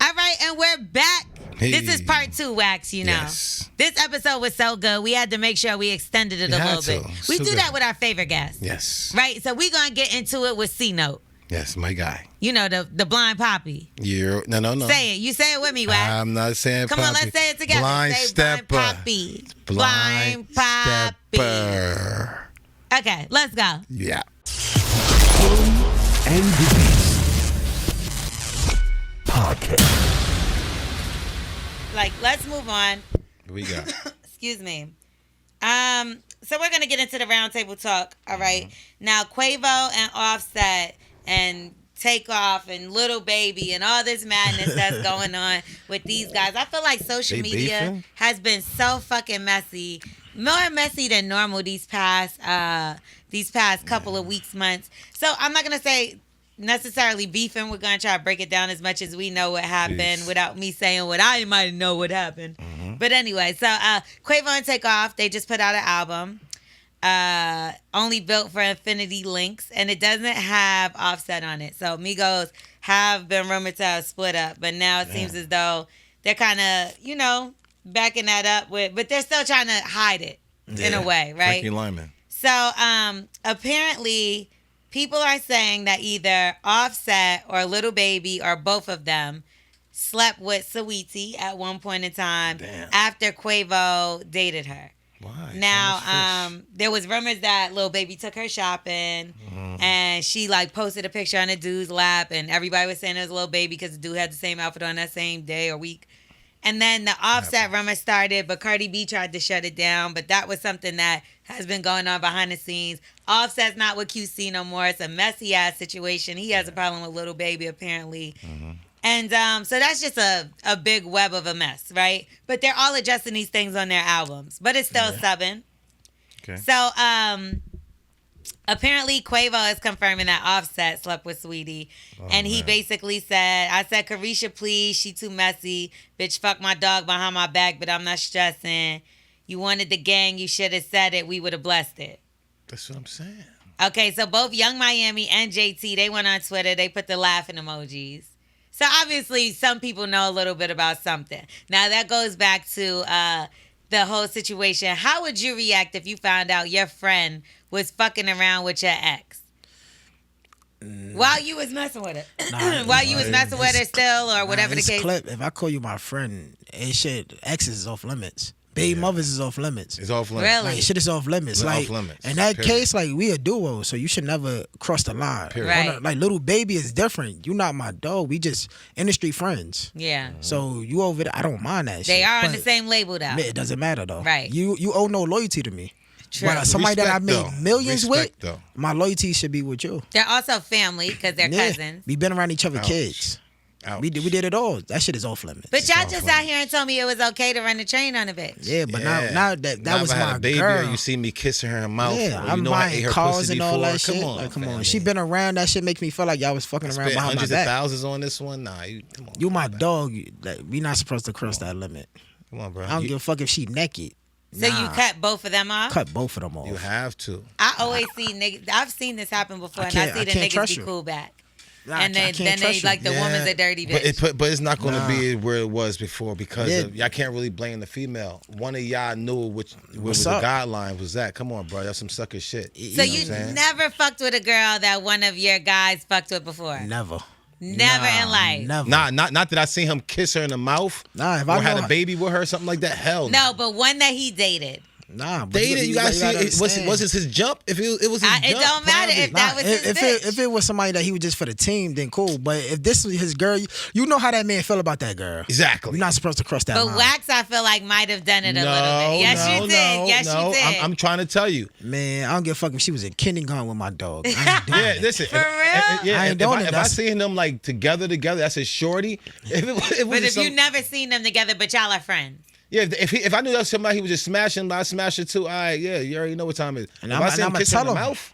All right, and we're back. Hey. This is part 2, Wax, you know. Yes. This episode was so good, we had to make sure we extended it a little bit. We So do good. that with our favorite guests. Yes. Right? So we're going to get into it with CNote. Yes, my guy. You know, the Blind Papi. No. Say it. You say it with me, Wax. I'm not saying Come on, let's say it together. Blind say stepper. Blind Papi. Blind Papi. stepper. Okay, let's go. Yeah. And Beast Podcast. Like, let's move on. What we got? Excuse me. So we're gonna get into the roundtable talk. All right. Now, Quavo and Offset and Takeoff and Little Baby and all this madness that's going on with these guys. I feel like social They media beefing? has been so fucking messy, more messy than normal these past couple of weeks, months. So I'm not gonna say necessarily beefing. We're gonna try to break it down as much as we know what happened Peace. without me saying what I might know what happened. But anyway, so Quavo and Takeoff, they just put out an album, only built for Infinity Links, and it doesn't have Offset on it. So Migos have been rumored to have split up, but now it seems as though they're kind of, backing that up with, but they're still trying to hide it in a way, right? Frankie Lyman. So apparently, people are saying that either Offset or Little Baby or both of them slept with Saweetie at one point in time after Quavo dated her. Why? Now, there was rumors that Lil Baby took her shopping and she posted a picture on a dude's lap and everybody was saying it was Lil Baby because the dude had the same outfit on that same day or week. And then the Offset rumor started, but Cardi B tried to shut it down. But that was something that has been going on behind the scenes. Offset's not with QC no more. It's a messy ass situation. He has a problem with Lil Baby apparently. And so that's just a big web of a mess, right? But they're all adjusting these things on their albums. But it's still subbing. Okay. So apparently Quavo is confirming that Offset slept with Sweetie. And he basically said, I said, Carisha, please. She too messy. Bitch, fuck my dog behind my back, but I'm not stressing. You wanted the gang. You should have said it. We would have blessed it. That's what I'm saying. Okay, so both Young Miami and JT, they went on Twitter. They put the laughing emojis. So obviously, some people know a little bit about something. Now, that goes back to the whole situation. How would you react if you found out your friend was fucking around with your ex? While you was messing with her. While you was messing with her still or whatever the case. Clip, if I call you my friend, exes is off limits. Baby mothers is off limits. It's off limits. Really? Like, shit is off limits. It's Like, off limits. in that Period. case, we a duo, so you should never cross the line. Period. Right. Like, Little Baby is different. You not my dog. We just industry friends. Yeah. So you over there, I don't mind that shit. They are on but the same label, though. It doesn't matter, though. Right. You owe no loyalty to me. True. But somebody that I Respect, made though. millions Respect, with, though. my loyalty should be with you. They're also family because they're cousins. We been around each other Ouch. kids. Ouch. We did it all. That shit is off limits. But y'all just out here and told me it was okay to run the train on a bitch. Yeah, but now that was if I had my a baby girl. Or you see me kissing her in her mouth. Yeah, or I'm you know I ate buying her cars pussy and all before. that shit. Come on, Like, come on. family. She been around. That shit makes me feel like y'all was fucking around Spent behind my hundreds of back. thousands on this one. Nah, come on. You my dog. Like, we not supposed to cross that limit. Come on, bro. I don't give a fuck if she naked. So you cut both of them off? Cut both of them off. You have to. I always see niggas. I've seen this happen before, and I can't- see I the can't niggas trust be you. cool back. Nah, And I then can't they trust you. like the woman's a dirty bitch. But it's not going to Nah. be where it was before because Yeah. of, y'all can't really blame the female. One of y'all knew where What's the up? guideline was at. Come on, bro. That's some sucker shit. So know what you I'm saying? never fucked with a girl that one of your guys fucked with before? Never. Never in life. Never. Nah, not that I seen him kiss her in the mouth. Nah, if or I had know- a baby with her, something like that. Hell No, but one that he dated. Nah, but Dated, you guys see, understand. was it his jump? If it was his It jump, don't matter probably. if that was his bitch. If it was somebody that he was just for the team, then cool. But if this was his girl, you know how that man feel about that girl. Exactly. You're not supposed to cross that But line. Wax, I feel like might have done it a No, little bit. Yes, no, you did. no, Yes, no. you did. I'm trying to tell you. Man, I don't give a fuck if she was in kindergarten with my dog. I ain't doing Yeah, it. listen. For real? I ain't doing it. If I That's- seen them like together, that's a shorty. If it was But if some- you never seen them together, but y'all are friends. Yeah, if I knew that was somebody he was just smashing, I'd smash it too. All right, yeah, you already know what time it is. And if I'm- I see and him I'ma kissing in the tell him. mouth,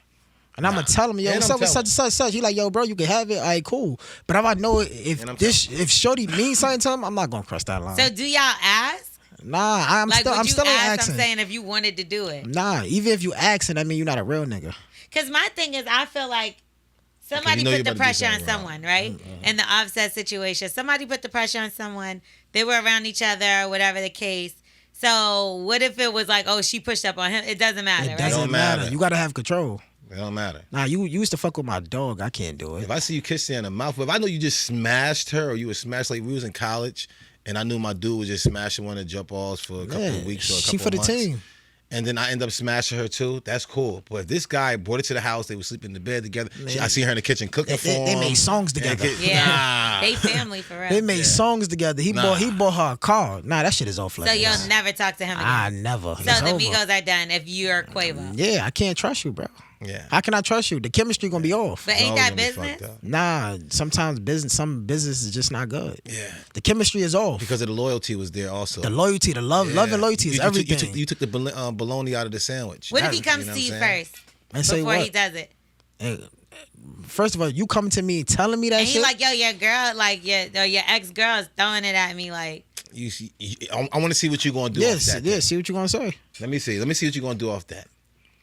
And I'm gonna tell him, yo, And what's I'm up with such telling and such? He like, yo, bro, you can have it. All right, cool. But if I know if And I'm if Shorty means something to him, I'm not gonna cross that line. So do y'all ask? Nah, I'm Like, still would I'm you still ask? asking. I'm saying if you wanted to do it. Nah, even if you asking, that mean you're not a real nigga. Because my thing is, I feel like Somebody you know put you the about to do pressure on something wrong. someone, right? In the Offset situation, somebody put the pressure on someone. They were around each other, whatever the case. So what if it was like, oh, she pushed up on him? It doesn't matter, It right? doesn't Don't matter. matter. You gotta have control. It don't matter. Nah, you used to fuck with my dog. I can't do it. If I see you kissing her in the mouth, if I know you just smashed her or you were smashed, like we was in college and I knew my dude was just smashing one of the jump balls for a couple of weeks or a couple she for of the months. team. And then I end up smashing her too. That's cool. But if this guy brought it to the house, they were sleeping in the bed together. I see her in the kitchen cooking for him. They made songs together. Yeah, Nah. they family for real. They made songs together. He bought her a car. Nah, that shit is off So limits. you'll never talk to him again. I never. So It's the over. Migos are done if you're Quavo. Yeah, I can't trust you, bro. Yeah. How can I trust you? The chemistry gonna be off. But It's ain't always that gonna be business? fucked up. Nah, sometimes some business is just not good. Yeah. The chemistry is off. Because of the loyalty was there also. The loyalty, the love and loyalty is everything. You took the bologna out of the sandwich. What if he You comes know to what you I'm saying? first And say before what? he does it? Hey, first of all, you coming to me telling me that And he shit? like, yo, your girl, like your ex-girl is throwing it at me, like. I want to see what you're gonna do. Off yes, that yeah. See what you gonna say. Let me see what you're gonna do off that.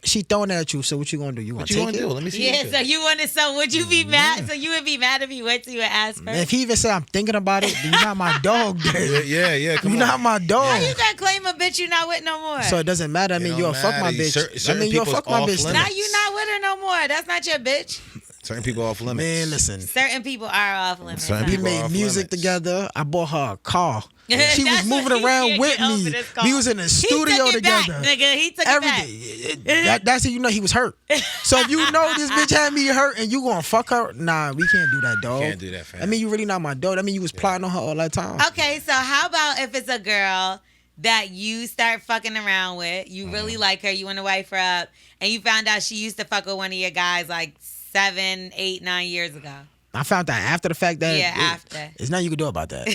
She throwing it at you. So what you gonna do? You gonna What you take gonna it? do? Let me see. Yeah, what so you wanted, so would you be mad? So you would be mad if he went to you and asked Man, first? if he even said I'm thinking about it, then you're not my dog. Then. Yeah. Come You're on. not my How dog. you gonna claim a bitch you not with no more? So it doesn't matter. I mean, It you'll don't fuck my matter. bitch. Certain I mean, you'll people's fuck my off bitch. limits. now you not with her no more. That's not your bitch. Certain people off limits. Man, listen. Certain people are off limits. Certain We people huh? are made off music limits. together. I bought her a car. She was That's moving what he around can't with get over me. this car. We was in the studio he took it together. Back, nigga. He took Everything. it back. That's how you know he was hurt. So if you know this bitch had me hurt and you gonna fuck her, nah, we can't do that, dog. Can't do that, fam. I mean, you really not my dog. I mean, you was plotting on her all that time. Okay, so how about if it's a girl that you start fucking around with, you really like her, you want to wife her up, and you found out she used to fuck with one of your guys like 7, 8, 9 years ago. I found out after the fact that After. there's nothing you can do about that.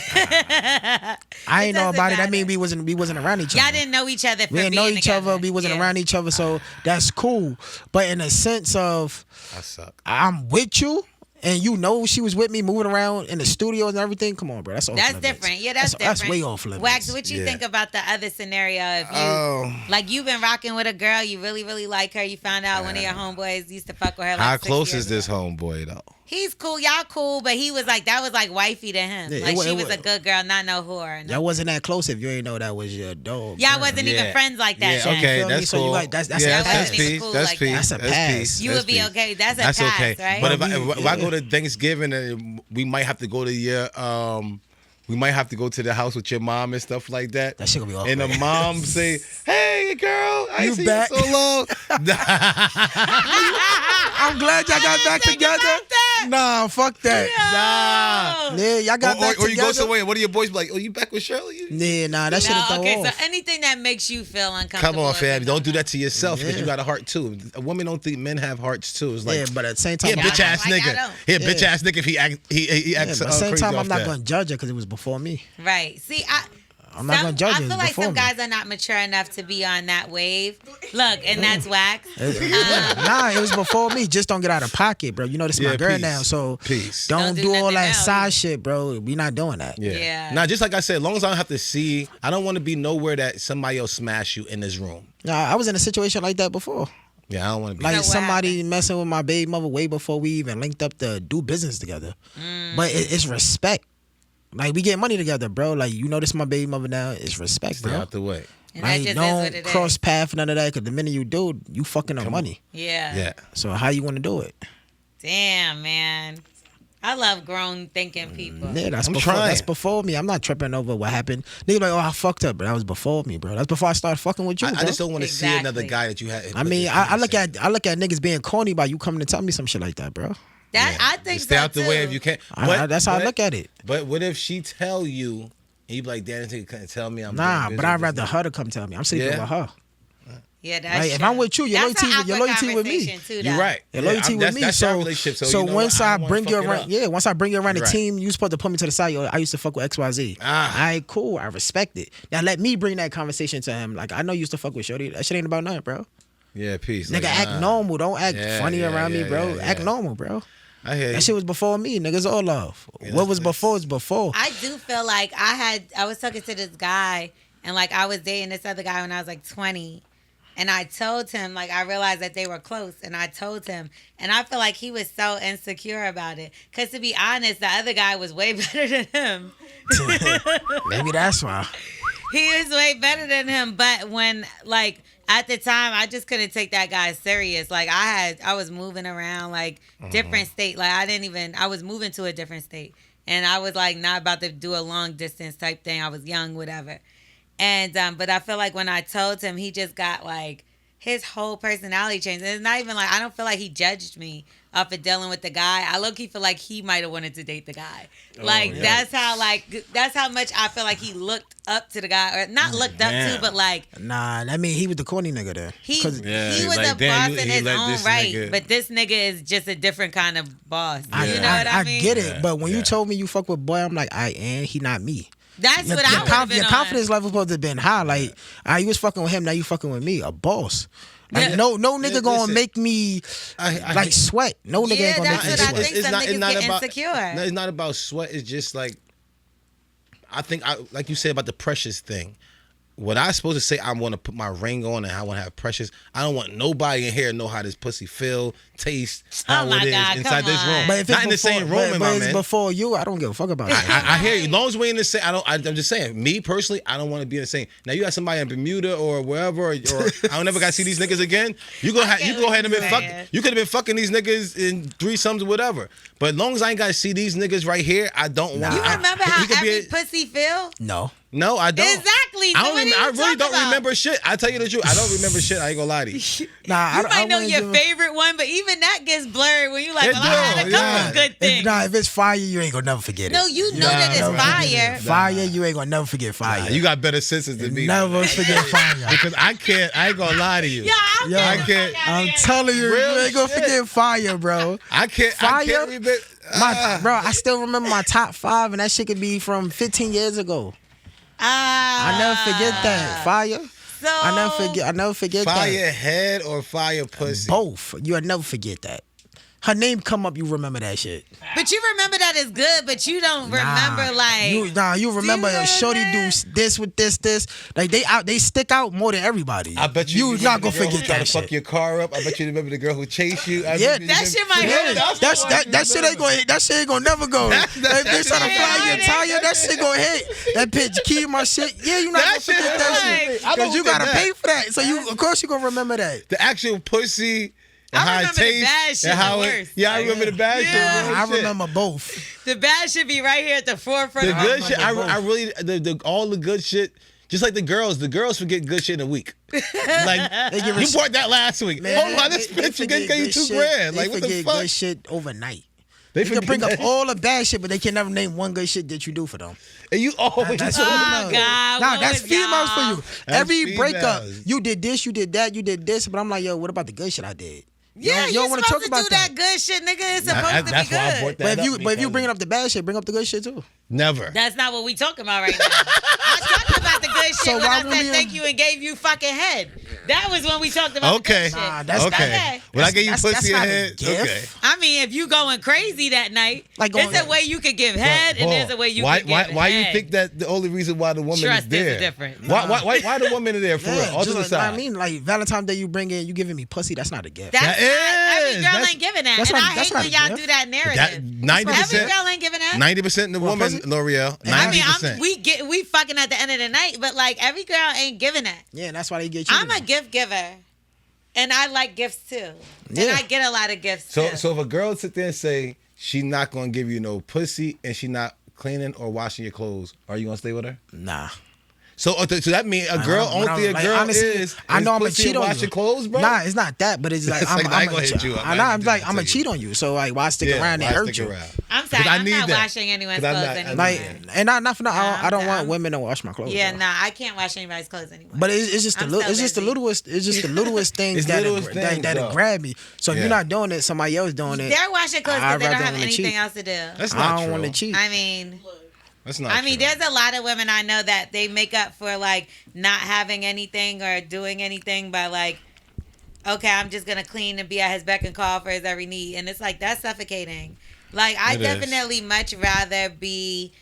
I ain't know doesn't about it. I matter. mean, we wasn't around each other. Y'all didn't know each other for We didn't know being each together. other. We wasn't Yeah. around each other, so that's cool. But in a sense of I suck. I'm with you, and you know she was with me moving around in the studios and everything. Come on, bro. That's off That's limits. different. Yeah, that's different. That's way off limits. Wax, what you Yeah. think about the other scenario? If you Oh. like, you've been rocking with a girl, you really, really like her. You found out one of your homeboys used to fuck with her. Like How 6 close years is this ago. homeboy though? He's cool. Y'all cool, but he was like, that was like wifey to him. Yeah, Like it she wa- was a good girl, not no whore. Y'all wasn't that close if you ain't know that was your dog. Y'all bro. wasn't even Yeah. friends like that. Yeah, Sean. okay, Feel me? that's So you cool. like- that's yeah, a that's pass. peace. Cool That's like peace. that. That's a pass. You That's would be peace. okay. That's a That's pass, okay. right? But if Yeah. I go to Thanksgiving and we might have to go to your we might have to go to the house with your mom and stuff like that. That shit gonna be awkward. And the mom say, "Hey, girl, I You ain't seen back?" you so long." I'm glad y'all got back think together. about that. Nah, fuck that. Nah. Yeah, y'all got back or you together. go somewhere and one of your boys be like, "Oh, you back with Shirley?" Yeah, nah, that shit is No, throw okay, off. so anything that makes you feel uncomfortable. Come on, is fam. a Don't do no-no. that to yourself because Yeah. you got a heart too. A woman don't think men have hearts too. It's like, Yeah, but at the same he time, a Yeah, bitch ass like I nigga. don't. He a bitch ass nigga if he yeah, acts but at the same crazy time, off I'm not that. gonna judge her because it was before me. Right. See, I'm not gonna judge I you. feel It's like before some me. guys are not mature enough to be on that wave. Look, and that's wax. Nah, it was before me. Just don't get out of pocket, bro. You know this is my Yeah, girl peace. now, so Peace. don't Don't do do all nothing that else. side shit, bro. We not doing that. Yeah. Yeah. Now, just like I said, as long as I don't have to see, I don't want to be nowhere that somebody else smash you in this room. Nah, I was in a situation like that before. Yeah, I don't want to be. Like So what somebody happened? messing with my baby mother way before we even linked up to do business together. Mm. But it's respect. Like we get money together, bro. Like you know this my baby mother now. It's respect, Stay bro. out the way. And that Like just is don't what it cross is. path none of that. Cause the minute you do, you fucking up money. Yeah. Yeah. So how you want to do it? Damn, man. I love grown thinking people. Yeah, that's I'm before. trying. That's before me. I'm not tripping over what happened. Nigga like, oh, I fucked up, but that was before me, bro. That's before I started fucking with you, I bro. just don't want to see another Exactly. guy that you had. I mean, I look at niggas being corny by you coming to tell me some shit like that, bro. That I think Stay so out the too. way if you can. That's how I look at it. But what if she tell you, and you be like, "Damn, you couldn't tell me I'm Nah, doing but I'd business rather with her to come tell me. I'm sleeping Yeah. with her. Yeah, that's Like, if true. I'm with you, your That's loyalty- an your awkward loyalty with me. conversation, too, you." though. You're right. Your loyalty with me. That's our relationship. So you know once what? I don't wanna bring you fuck it around, up. yeah, once I bring you around the Right. team, you supposed to put me to the side. Yo, I used to fuck with XYZ. Ah. All right, cool. I respect it. Now let me bring that conversation to him. Like I know you used to fuck with Shorty. That shit ain't about nothing, bro. Yeah, peace. Nigga, Like, act nah. normal. Don't act Yeah, funny yeah, around me, yeah, bro. yeah, Act yeah. normal, bro. I hear you. That shit was before me. Niggas all love. Yeah, What was that's- before is before. I do feel like I was talking to this guy, and like I was dating this other guy when I was like 20, And I told him, like, I realized that they were close, and I told him, and I feel like he was so insecure about it. Because to be honest, the other guy was way better than him. Maybe that's why. He was way better than him. But when, like, at the time, I just couldn't take that guy serious. Like, I was moving around, like, different state. Like, I was moving to a different state. And I was, like, not about to do a long distance type thing. I was young, whatever. And but I feel like when I told him, he just got like his whole personality changed. And it's not even like I don't feel like he judged me off of dealing with the guy. I low-key feel like he might have wanted to date the guy. Like that's how much I feel like he looked up to the guy, or not looked up to, but like nah. I mean, he was the corny nigga there. He was like, a boss in his own right, but this nigga is just a different kind of boss. You know what I mean? I get it, but when you told me you fuck with boy, I'm like, and he not me. That's what I would have been your confidence level supposed to have been high. Like, you was fucking with him, now you fucking with me, a boss. Like, no nigga gonna make me like sweat. No nigga ain't gonna make me sweat. I think some niggas get insecure. No, it's not about sweat. It's just like, I think, like you said about the precious thing. What I supposed to say, I want to put my ring on and I want to have precious. I don't want nobody in here to know how this pussy feel, taste, how it is inside this room. But if not in the same room, but it's before you, I don't give a fuck about it. I hear you. As long as we in the same, I'm just saying. Me personally, I don't want to be in the same. Now you got somebody in Bermuda or wherever, or I don't never got to see these niggas again. You go ahead and been fucking. You could have been fucking these niggas in threesomes or whatever. But as long as I ain't got to see these niggas right here, I don't want. You remember how every pussy feel? No, I don't. Exactly. I really don't remember shit. I tell you the truth. I don't remember shit. I ain't gonna lie to you. I might know your favorite one, but even that gets blurred when you like, well, I had a couple of good things. If it's fire, you ain't gonna never forget it. No, you know that it's fire. Fire, you ain't gonna never forget fire. You got better senses than me. Never forget fire. Because I ain't gonna lie to you. I can't. I'm telling you, you ain't gonna forget fire, bro. I can't remember. Bro, I still remember my top 5, and that shit could be from 15 years ago. I never forget that. Fire. So I never forget that. Fire head or fire pussy? Both. You'll never forget that. Her name come up, you remember that shit. But you remember that is good, but you don't remember like. You remember shorty do this with this. Like they stick out more than everybody. I bet you not gonna forget that shit. Fuck your car up. I bet you remember the girl who chased you. That shit might hurt. That shit ain't gonna never go. That bitch trying to fly your tire, that shit gonna hit. That bitch key my shit. Yeah, you not gonna forget that shit. Because you gotta pay for that. So of course you gonna remember that. The actual pussy. I remember the bad shit the worst. Yeah, I remember the bad shit. I remember both. The bad shit be right here at the forefront. The good shit, I really, all the good shit, just like the girls forget good shit in a week. Like, you bought that last week. Hold on, this bitch you gave you $2,000. Like, what the fuck? They forget good shit overnight. They can bring up all the bad shit, but they can never name one good shit that you do for them. And you always that's God. Nah, that's females for you. Every breakup, females. you did this, you did that, you did this, but I'm like, yo, what about the good shit I did? Yeah, you don't want to talk about that good shit, nigga. It's supposed to be good. Why I brought that but if you bringing up the bad shit, bring up the good shit too. Never. That's not what we talking about right now. I talked about the good shit when I said thank you and gave you fucking head. That was when we talked about the good shit. Nah, that's okay. When I gave you pussy and head, okay. I mean, if you going crazy that night, there's a way you could give head, and there's a way you could give head. Why you think that the only reason why the woman is there? Is different. Why the woman is there for real? All to the side. I mean, like Valentine's Day, you bring in, you giving me pussy. That's not a gift. Every girl ain't giving that, and I hate when y'all do that narrative. 90%. Every girl ain't giving that. 90% the woman, L'Oreal. 90%. I mean, we fucking at the end of the night, but like every girl ain't giving that. Yeah, and that's why they get you. I'm a gift giver, and I like gifts too, and I get a lot of gifts too. So if a girl sit there and say she not gonna give you no pussy and she not cleaning or washing your clothes, are you gonna stay with her? Nah. So that means a girl, only a girl honestly, is I know I'm a cheat on you. Wash your clothes, bro? Nah, it's not that, but it's like, I'm gonna hit you up. I'm gonna cheat on you. So like, why stick around and hurt you? I'm sorry, I'm not washing anyone's clothes anymore. Like, and not for nothing. I don't want women to wash my clothes. Yeah, nah, I can't wash anybody's clothes anymore. But it's just the littlest. It's just the littlest things that grab me. So if you're not doing it, somebody else doing it. They're washing clothes because they don't have anything else to do. That's not true. I don't want to cheat. I mean. That's not true. There's a lot of women I know that they make up for like not having anything or doing anything by like, okay, I'm just gonna clean and be at his beck and call for his every need, and it's like that's suffocating. Like I definitely much rather be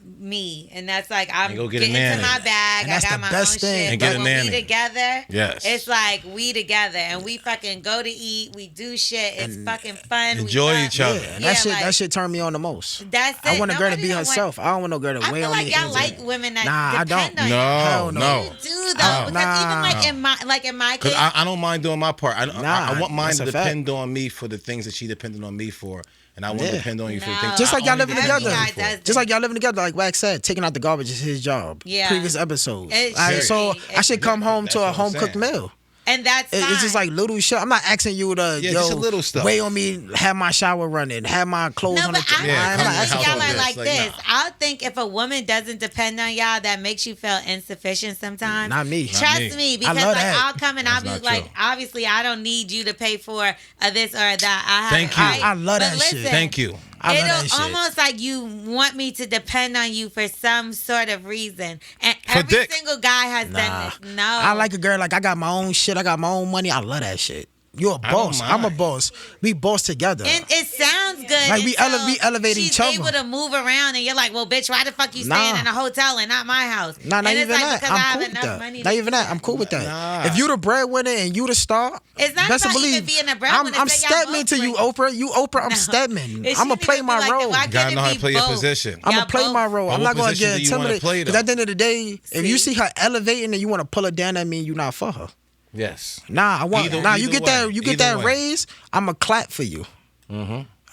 me, and that's like I'm go get a getting nanny. into my bag. And I that's got the my best own thing. shit. And get But a when nanny. we together, Yes. it's like we together, and we fucking go to eat. We do shit. It's fucking fun. Enjoy we each other. Yeah, and Yeah, that shit turned me on the most. That's it. I want a girl to be Nobody don't herself. I don't want no girl to I weigh feel on like me. y'all like women that Nah, I depend don't. on you. No, no. no. You do though, because even like in my Because case, I don't mind doing my part. I want mine that's to a fact. depend on me for the things that she depended on me for, and I want to depend on you for the things. Just I like y'all only living depend together. on you for. does Just like y'all living together, like Wax said, taking out the garbage is his job. Yeah. Previous episodes. It All right, should so be. I should come home That's to a what I'm home cooked saying. meal. and that's fine. It's just like little shit. I'm not asking you to just a little stuff. weigh on me, have my shower running, have my clothes No, on but the I Yeah, I'm come not to the asking house y'all all are this. like Like, this. nah. I think if a woman doesn't depend on y'all, that makes you feel insufficient sometimes. Not me. Trust me, because love like that. I'll come and I'll That's be not like, true. obviously I don't need you to pay for this or that. I have Thank it you. right. I love But that shit. listen, Thank you. I love It'll that shit. almost like you want me to depend on you for some sort of reason, and For every dick. single guy has Nah. done this. No, I like a girl like I got my own shit. I got my own money. I love that shit. You're a I don't boss. I'm a mind. boss. We boss together. And it sounds good. Like, we until elevate she's each other. able to move around, and you're like, "Well, bitch, why the fuck you Nah. staying in a hotel and not my house?" Nah, not and even it's like that. because I I'm have cool with enough that. money. Not to even do that. I'm cool with that. Nah. If you the breadwinner and you the star, It's not best about believe even being a breadwinner. I'm Say y'all Stedman both to you, bring- Oprah. You Oprah. I'm No. Stedman. It I'm gonna shouldn't play even my be like that. role. Why You gotta can't know it how be to play your both? position. I'm Y'all gonna play both- my role. But I'm what not gonna position get do you wanna intimidated. play, though? Because at the end of the day, if you See? see her elevating and you want to pull her down, that means you're not for her. Yes. Nah, I want. Either- you either get way. that. You get Either that way. raise. I'ma clap for you.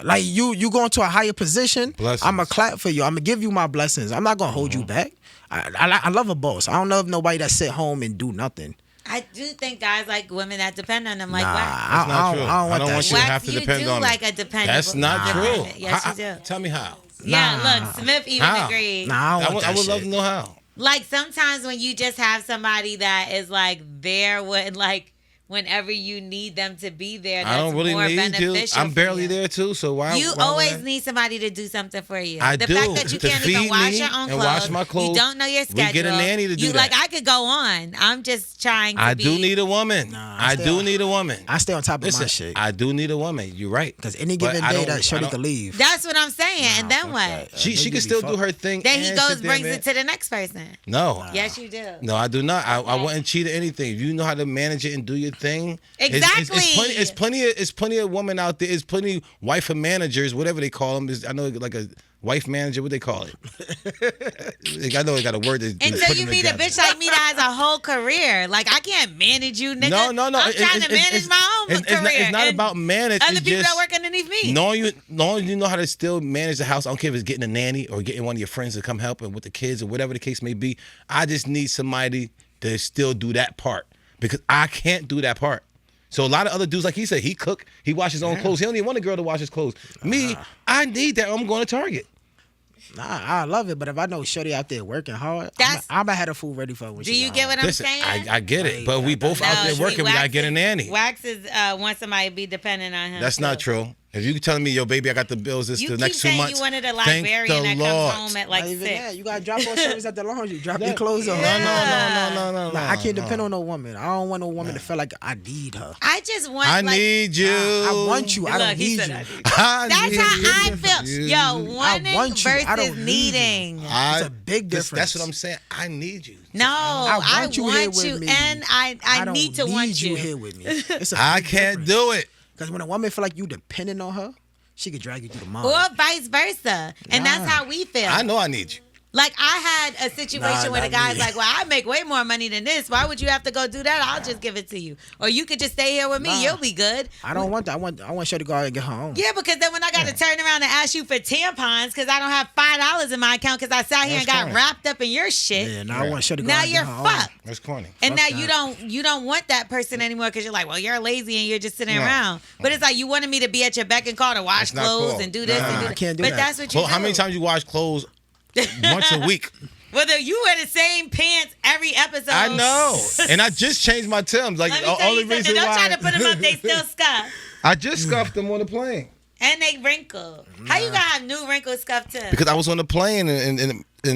Like you going to a higher position. Blessings. I'ma clap for you. I'ma give you my blessings. I'm not gonna hold you back. I love a boss. I don't love nobody that sit home and do nothing. I do think guys like women that depend on them, like Nah, Wax. That's not true. I don't I want don't that want shit. you to Wax, have to you depend do on me. like a dependable. That's not true. Yes, you do. Tell me how. Yeah, Nah. look, Smith even How? agreed. Nah, I don't want I that would love shit. to know how. Like sometimes when you just have somebody that is like there when like whenever you need them to be there, that's I don't really more need you. beneficial. I'm for barely you. there too. So why? You why would always I? need somebody to do something for you. I the do. fact that you To can't even feed wash me your own and clothes, wash my clothes. you don't know your schedule. We get a nanny to do you, that. Like I could go on. I'm just trying to I be. do need a woman. Nah, I stay do on- need a woman. I stay on top of Listen, my shit. I do need a woman. You're right. Because any But given I day don't- that shorty I don't- could leave. That's what I'm saying. and then what? She nigga can be still do fucked. her thing. Then he and goes sit there, brings man. it to the next person. No. Yes, you do. No, I do not. I wouldn't cheat or anything. If you know how to manage it and do your thing, Exactly. It's plenty of women out there. It's plenty of wife of managers, whatever they call them. I know like a wife manager. What they call it? I know they got a word. That Until put you them meet a together. bitch like me that has a whole career. Like I can't manage you, nigga. No. I'm trying to manage my own career. It's not and about manage. other It's people just that work underneath me. knowing you know how to still manage the house. I don't care if it's getting a nanny or getting one of your friends to come help and with the kids or whatever the case may be. I just need somebody to still do that part because I can't do that part. So a lot of other dudes, like he said, he cook, he washes his own clothes. He don't even want a girl to wash his clothes. Me, I need that. I'm going to Target. Nah, I love it, but if I know shorty out there working hard, That's- I'm gonna have the food ready for her when Do she you get get home. what I'm Listen, saying? I get it, but we both out there see, working. We gotta Wax get a is- nanny. Wax is wants somebody to be dependent on him. That's not too. true. If you telling me, yo, baby, I got the bills You the keep next 2 saying months. you wanted a thank librarian the that Lord. comes home at like Not even 6. that. You gotta drop off service at the laundry. Drop your clothes off. No. Nah, I can't depend on no woman. I don't want no woman to feel like I need her. I just want. I like, need you. I want you. I Look, don't he need said you. I need you. I That's need how I you. feel. Yo, wanting want you. I versus don't need you. needing. It's a big That's difference. what I'm saying. I need you. No, I want you, here with me. and I don't need to want you. here with me. It's a I big can't difference. do it. Because when a woman feel like you dependent on her, she could drag you through the mud. Or vice versa. And that's Nah. how we feel. I know I need you. Like I had a situation where the not guy's me. like, well, I make way more money than this. Why would you have to go do that? I'll just give it to you. Or you could just stay here with me. Nah. You'll be good. I don't want that. I want her to go out and get her own. Yeah, because then when I got to turn around and ask you for tampons because I don't have $5 in my account because I sat here and That's got corny. wrapped up in your shit. Yeah, now I want her to go Now out and you're get her fucked. That's corny. And Fuck now that. you don't want that person anymore because you're like, well, you're lazy and you're just sitting No. around. But it's like you wanted me to be at your beck and call to wash That's not clothes cool. and do this Nah, and do I that. can't do but that. that's what you Well, do. how many times you wash clothes once a week? Whether you wear the same pants every episode. I know. And I just changed my Timbs. Like, Let me the tell only you something. reason Don't why. try to put them up. They still scuff. I just scuffed them on the plane. And they wrinkle. How you gonna have new wrinkle scuff too? Because I was on the plane and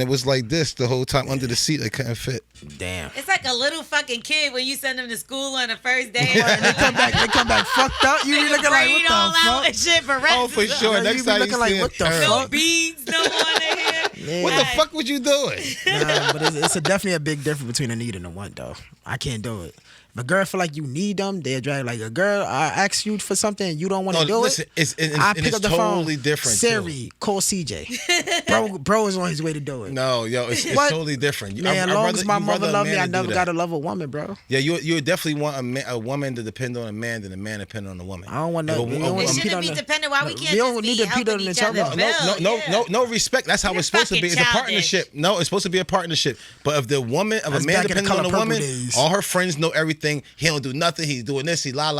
it was like this the whole time under the seat. I couldn't fit. Damn. It's like a little fucking kid when you send them to school on the first day. They come back fucked up. You be looking like, braid what all the out fuck? and shit. Oh, for sure. Yeah, Next you be time you looking like, see what the it, fuck? No beads, no one in here. What the fuck would you doing? Nah, but it's definitely a big difference between a need and a want, though. I can't do it. If a girl feel like you need them, they'll drag. Like a girl, I ask you for something and you don't want to do listen, it. I pick up the totally phone. Different. Siri, call CJ. Bro is on his way to do it. No, yo, it's totally different. Man, as long as my mother love me, I never gotta love a woman, bro. Yeah, you would definitely want a woman to depend on a man than a man to depend on a woman. I don't want that. It shouldn't be dependent. Why we can't just be helping each other? No respect. That's how it's supposed to be. It's a partnership. No, it's supposed to be a partnership. But if a man depends on a woman, all her friends know everything. He don't do nothing. He's doing this. He la.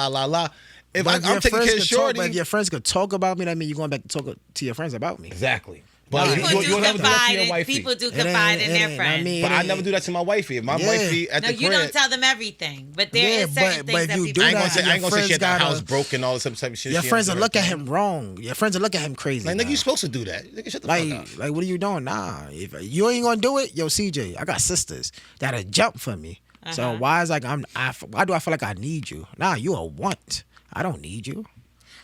If I'm taking care of Shorty, if your friends could talk about me, that means you're going back to talk to your friends about me. Exactly. But people do confide in their friends. But I never do that to my wifey. If my wifey at the crib, you don't tell them everything. But there is certain things that people. I ain't gonna say she had the house broken, all this type of shit. Your friends will look at him wrong. Your friends will look at him crazy. Like, nigga, you supposed to do that. Nigga, shut the fuck up. Like, what are you doing? Nah, if you ain't gonna do it, yo, CJ, I got sisters that'll jump for me. So why do I feel like I need you? Nah, you a want. I don't need you.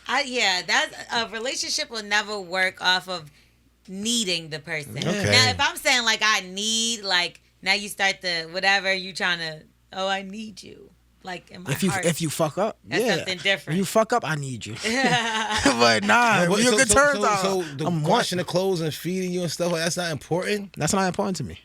That a relationship will never work off of needing the person. Okay. Now, if I'm saying like I need, like now you start the whatever you trying to. Oh, I need you. Like in my heart. If you fuck up, that's something different. When you fuck up, I need you. But nah, when you're good turns out. So I'm washing the clothes and feeding you and stuff like that's not important. That's not important to me.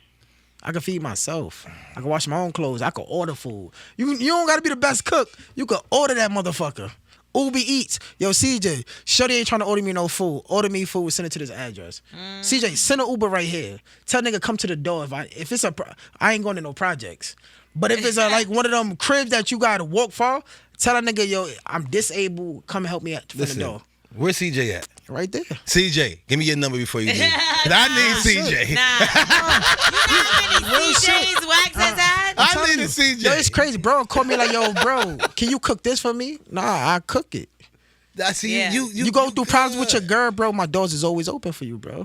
I can feed myself. I can wash my own clothes. I can order food. You don't gotta be the best cook. You can order that motherfucker. Uber Eats. Yo, CJ, Shorty ain't trying to order me no food. Order me food, send it to this address. CJ, send an Uber right here. Tell nigga come to the door. If it's I ain't going to no projects. But if it's like one of them cribs that you gotta walk for, tell a nigga, yo, I'm disabled. Come help me at the door. Where's CJ at? Right there. CJ, give me your number before you leave. Cause I need CJ. You know how many CJs Wax has had? I need a CJ. Yo, it's crazy. Bro, call me like, yo, bro, can you cook this for me? Nah, I cook it. You go through problems with your girl, bro. My doors is always open for you, bro.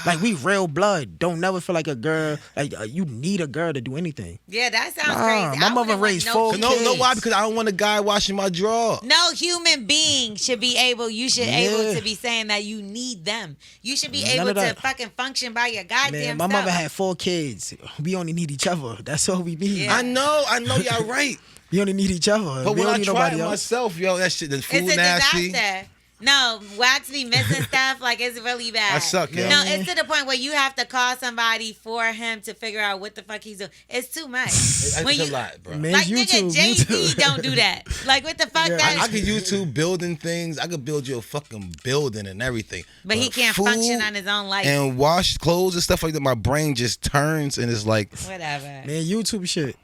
Like, we real blood. Don't never feel like a girl, like you need a girl to do anything. Yeah, that sounds crazy. My mother raised 4 kids. No, why? Because I don't want a guy washing my drawer. No human being should be able, able to be saying that you need them. You should be able to fucking function by your goddamn my self. mother had 4 kids. We only need each other. That's all we need. Yeah. I know y'all right. We only need each other. But when I try it myself, yo, that shit, the food it's a nasty. Disaster. No, Wax be missing stuff. Like, it's really bad. I suck, yo. No, it's to the point where you have to call somebody for him to figure out what the fuck he's doing. It's too much. It's a lot, bro. Man, like, nigga, Jay-Z don't do that. Like, what the fuck? I could YouTube building things. I could build you a fucking building and everything. But he can't function on his own life. And wash clothes and stuff like that. My brain just turns and it's like... Whatever. Man, YouTube shit.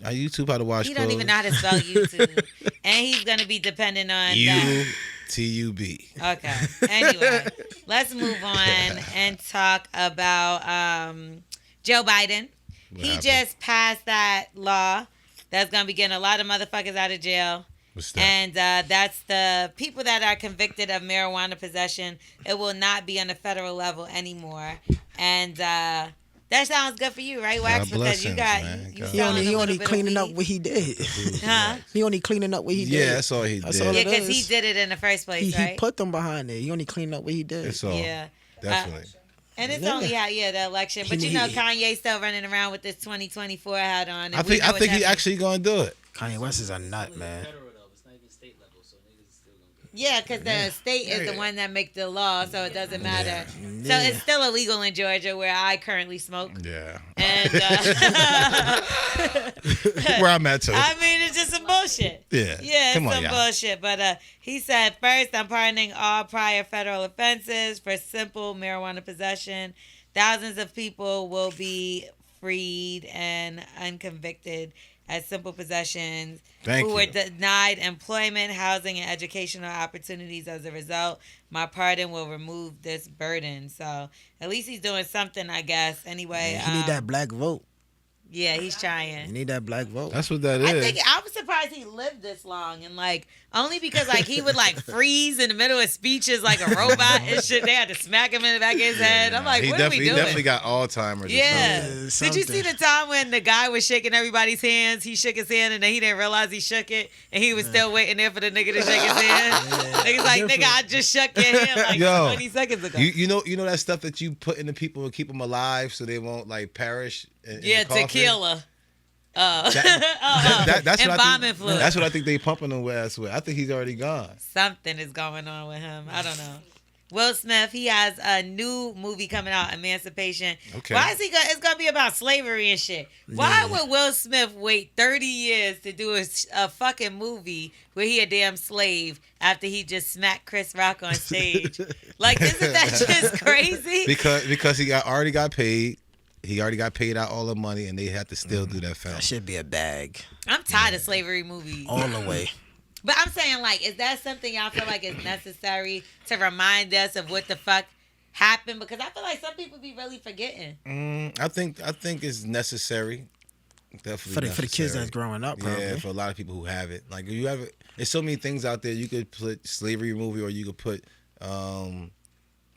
I YouTube how to wash clothes. He don't even know how to spell YouTube. And he's going to be dependent on that. TUB. Okay. Anyway, let's move on and talk about Joe Biden. He just passed that law that's going to be getting a lot of motherfuckers out of jail. What's that? And that's the people that are convicted of marijuana possession. It will not be on the federal level anymore. And that sounds good for you, right, Wax? Because you got he only cleaning up what he did. Huh? He only cleaning up what he did. Yeah, that's all he did. Yeah, because he did it in the first place, right? He put them behind it. He only cleaned up what he did. That's all. Yeah. Definitely. And it's only the election. But you know Kanye's still running around with this 2024 hat on. I think he actually gonna do it. Kanye West is a nut, man. Yeah, because the state is the one that make the law, so it doesn't matter. So it's still illegal in Georgia, where I currently smoke. Yeah. And where I'm at too. I mean, it's just some bullshit. Yeah. Yeah, Come it's on, some bullshit. But he said, first, I'm pardoning all prior federal offenses for simple marijuana possession. Thousands of people will be freed and unconvicted as simple possessions who were denied employment, housing, and educational opportunities as a result. My pardon will remove this burden. So at least he's doing something, I guess. Anyway, he need that black vote. Yeah, he's You trying. need that black vote. That's what that I is. think I was surprised he lived this long, and like only because like he would like freeze in the middle of speeches like a robot and shit. They had to smack him in the back of his head. I'm like, he what are we doing? He definitely got Alzheimer's. Yeah. Or something. Did you see the time when the guy was shaking everybody's hands? He shook his hand and then he didn't realize he shook it, and he was still waiting there for the nigga to shake his hand. Nigga's like, nigga, I just shook your hand like 20 seconds ago. You know that stuff that you put in the people to keep them alive so they won't like perish. In the coffin? Tequila. That's and what bombing I think, fluid. That's what I think they pumping him with. I think he's already gone. Something is going on with him. I don't know. Will Smith, he has a new movie coming out, Emancipation. Okay. Why is he going? It's gonna be about slavery and shit. Why would Will Smith wait 30 years to do a fucking movie where he a damn slave after he just smacked Chris Rock on stage? Like, isn't that just crazy? Because he already got paid. He already got paid out all the money, and they had to still do that film. That should be a bag. I'm tired of slavery movies. All the way. But I'm saying, like, is that something y'all feel like is necessary to remind us of what the fuck happened? Because I feel like some people be really forgetting. I think it's necessary. Definitely For the kids that's growing up, probably. Yeah, for a lot of people who have it. Like, you have it. There's so many things out there. You could put slavery movie, or you could put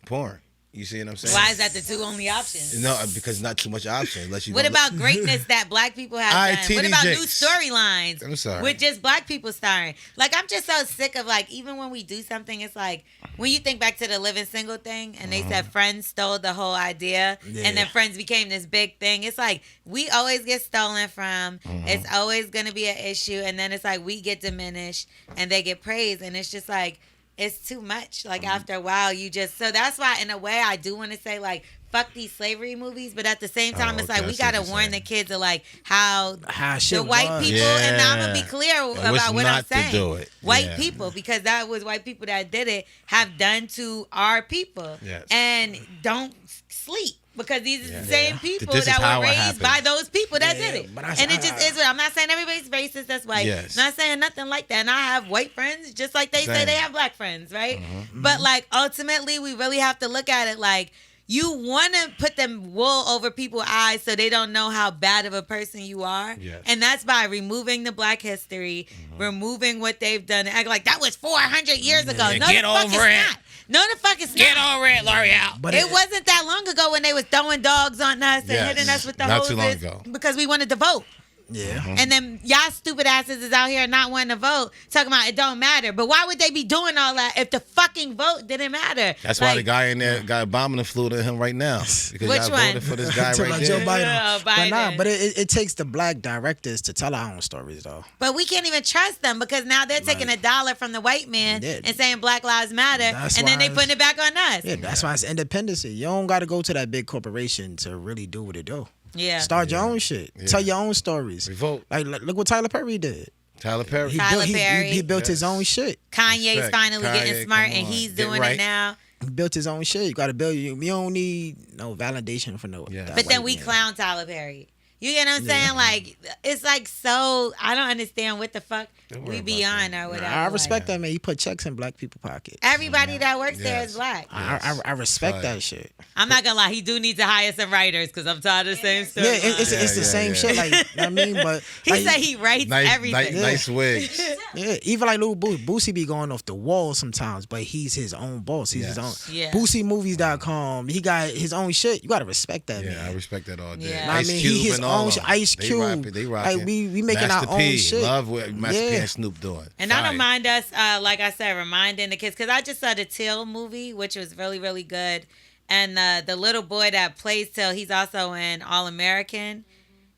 porn. You see what I'm saying? Why is that the two only options? No, because not too much option. Unless you. What about greatness that black people have done? What about new storylines? I'm sorry. With just black people starring. Like, I'm just so sick of, like, even when we do something, it's like, when you think back to the Living Single thing, and they said Friends stole the whole idea, and then Friends became this big thing. It's like, we always get stolen from. It's always going to be an issue, and then it's like, we get diminished, and they get praised, and it's just like, it's too much. Like, after a while, so that's why, in a way, I do want to say, like, fuck these slavery movies, but at the same time, it's like, we got to warn the kids of, like, how the white people, and I'm going to be clear about what I'm saying. To do it. White people, because that was white people that did it, have done to our people. Yes. And don't sleep. Because these are the same people This that were raised by those people that did it. And it just is. I'm not saying everybody's racist. That's why. Yes. I'm not saying nothing like that. And I have white friends, just like they say they have black friends, right? But, like, ultimately, we really have to look at it like, you want to put them wool over people's eyes so they don't know how bad of a person you are. Yes. And that's by removing the black history, removing what they've done, and act like that was 400 years ago. No, get the fuck over it's it. not. No, the fuck it's Get not. over it, L'Oreal. But It wasn't that long ago when they was throwing dogs on us and hitting us with the Not hoses too long ago. because we wanted to vote. Yeah. And then y'all stupid asses is out here not wanting to vote, talking about it don't matter. But why would they be doing all that if the fucking vote didn't matter? That's why the guy in there got a bomb in the flu to him right now. Because Which y'all one? voted for this guy right Joe there. Biden. Yeah, Biden. But it takes the black directors to tell our own stories, though. But we can't even trust them because now they're taking $1 from the white man Yeah. and saying Black Lives Matter, That's and then why they putting it back on us. Yeah, that's why it's independency. You don't got to go to that big corporation to really do what it do. Yeah. Start your own shit. Yeah. Tell your own stories. Revolt. Like, look what Tyler Perry did. Tyler Perry. Tyler Perry. He built his own shit. Kanye's Respect. finally Kanye, getting smart, come and on. he's Get doing right. it now. He built his own shit. You got to build. You don't need no validation for no. Yeah. that But then white we man. clown Tyler Perry. You get what I'm saying? Like, it's like, so I don't understand what the fuck Don't worry we be about on or whatever. I Like, respect that, man. He put checks in black people's pockets. everybody that works there Yes. is black. I respect Right. that shit. I'm not gonna lie, he do need to hire some writers because I'm tired of the same story. Yeah, it's the Yeah, same yeah. shit. Like, you know what I mean, but He like, said he writes everything. Nice wigs. yeah, even like Lil Boosie be going off the wall sometimes, but he's his own boss. He's his own. Yeah. BoosieMovies.com. He got his own shit. You gotta respect that, Yeah, man. I respect that all day. Yeah. Know what I Ice mean, Cube he his and all own of shit. them. Ice Cube. They Like, rocking. we making Master our P. own shit. Love what Master P Yeah. and Snoop doing. And I Fire. don't mind us, like I said, reminding the kids, because I just saw the Till movie, which was really, really good. And the little boy that plays Till, he's also in All American.